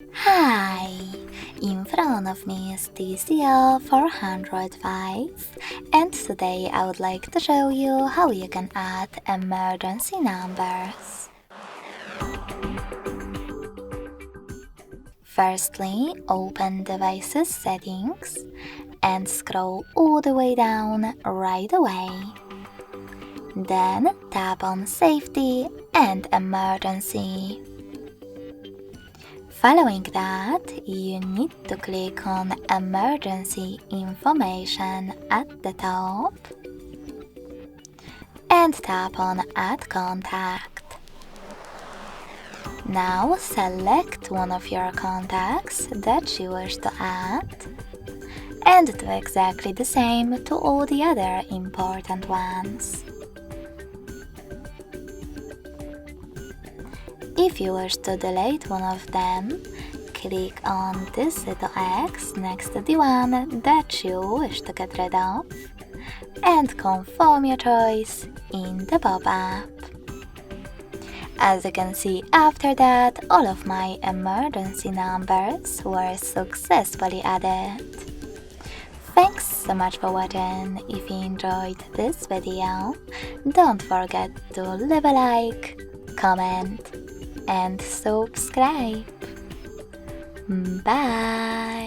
Hi! In front of me is TCL 405, and today I would like to show you how you can add emergency numbers. Firstly, open Devices Settings and scroll all the way down right away. Then tap on Safety and Emergency. Following that, you need to click on Emergency Information at the top and tap on Add Contact. Now select one of your contacts that you wish to add and do exactly the same to all the other important ones. If you wish to delete one of them, click on this little X next to the one that you wish to get rid of and confirm your choice in the pop-up. As you can see, after that, all of my emergency numbers were successfully added. Thanks so much for watching. If you enjoyed this video, don't forget to leave a like, comment, and subscribe. Bye!